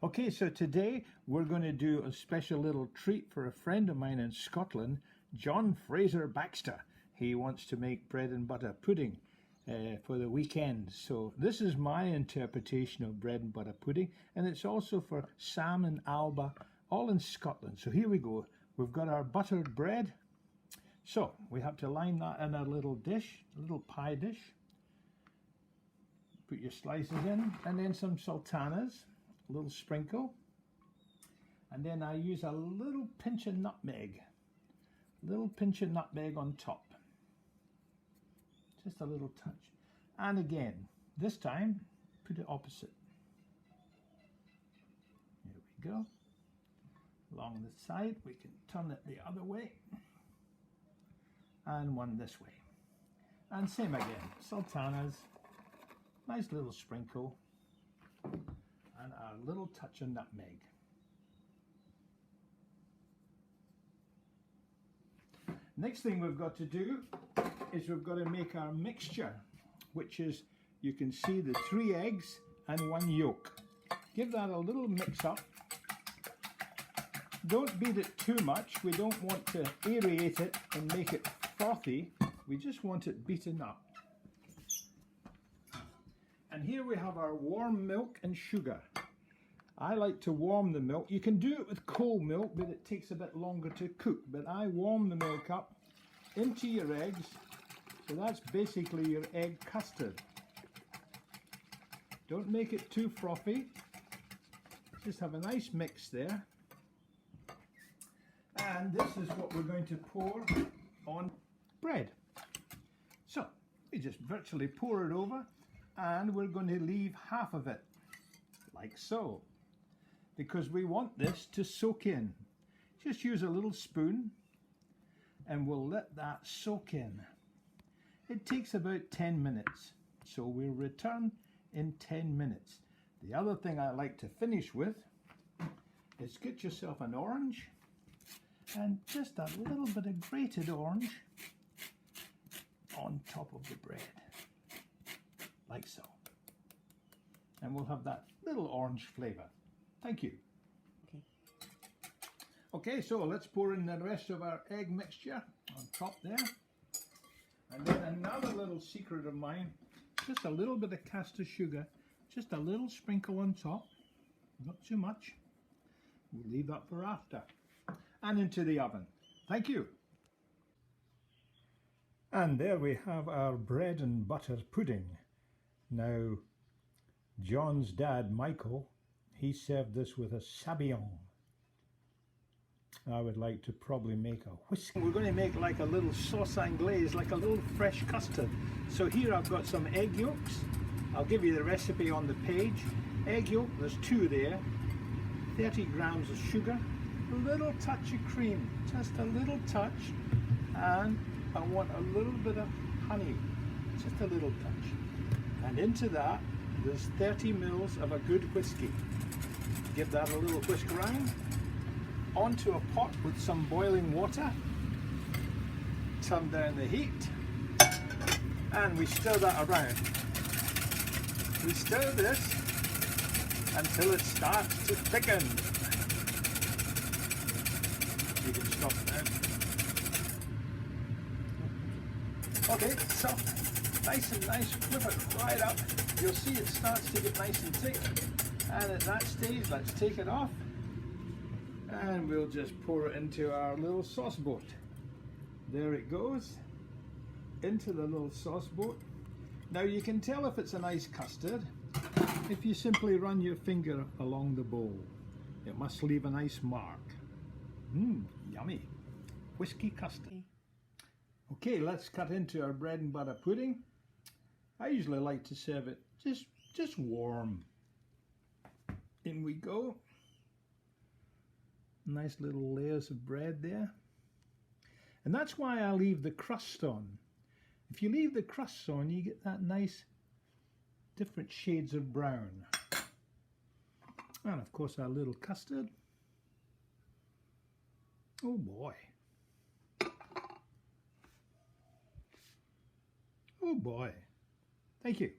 Okay, so today we're going to do a special little treat for a friend of mine in Scotland, John Fraser Baxter. He wants to make bread and butter pudding for the weekend. So this is my interpretation of bread and butter pudding, and it's also for Sam and Alba, all in Scotland. So here we go. We've got our buttered bread. So we have to line that in a little dish, a little pie dish. Put your slices in, and then some sultanas, a little sprinkle, and then I use a little pinch of nutmeg, on top, just a little touch. And again, this time, put it opposite. There we go. Along the side, we can turn it the other way, and one this way. And same again, sultanas, nice little sprinkle, and a little touch of nutmeg. Next thing we've got to do is we've got to make our mixture, which is, you can see the 3 eggs and 1 yolk. Give that a little mix up. Don't beat it too much. We don't want to aerate it and make it frothy. We just want it beaten up. And here we have our warm milk and sugar. I like to warm the milk. You can do it with cold milk, but it takes a bit longer to cook. But I warm the milk up into your eggs. So that's basically your egg custard. Don't make it too frothy. Just have a nice mix there. And this is what we're going to pour on bread. So we just virtually pour it over, and we're going to leave half of it, like so, because we want this to soak in. Just use a little spoon and we'll let that soak in. It takes about 10 minutes, so we'll return in 10 minutes. The other thing I like to finish with is get yourself an orange, and just a little bit of grated orange on top of the bread, like so. And we'll have that little orange flavour. Thank you. Okay, so let's pour in the rest of our egg mixture on top there. And then another little secret of mine, just a little bit of caster sugar, just a little sprinkle on top, not too much. We'll leave that for after. And into the oven. Thank you. And there we have our bread and butter pudding. Now, John's dad, Michael, he served this with a sabayon. I would like to probably make a whiskey. We're going to make like a little sauce anglaise, like a little fresh custard. So here I've got some egg yolks. I'll give you the recipe on the page. Egg yolk, there's 2 there. 30 grams of sugar. A little touch of cream, just a little touch. And I want a little bit of honey, just a little touch. And into that, there's 30 mils of a good whiskey. Give that a little whisk around. Onto a pot with some boiling water. Turn down the heat. And we stir that around. We stir this until it starts to thicken. You can stop now. Okay, so nice, flip it right up. You'll see it starts to get nice and thick. And at that stage, let's take it off. And we'll just pour it into our little sauce boat. There it goes, into the little sauce boat. Now you can tell if it's a nice custard if you simply run your finger along the bowl. It must leave a nice mark. Yummy. Whiskey custard. Okay, let's cut into our bread and butter pudding. I usually like to serve it just warm. In we go. Nice little layers of bread there. And that's why I leave the crust on. If you leave the crust on, you get that nice different shades of brown. And of course our little custard. Oh boy. Oh boy. Thank you.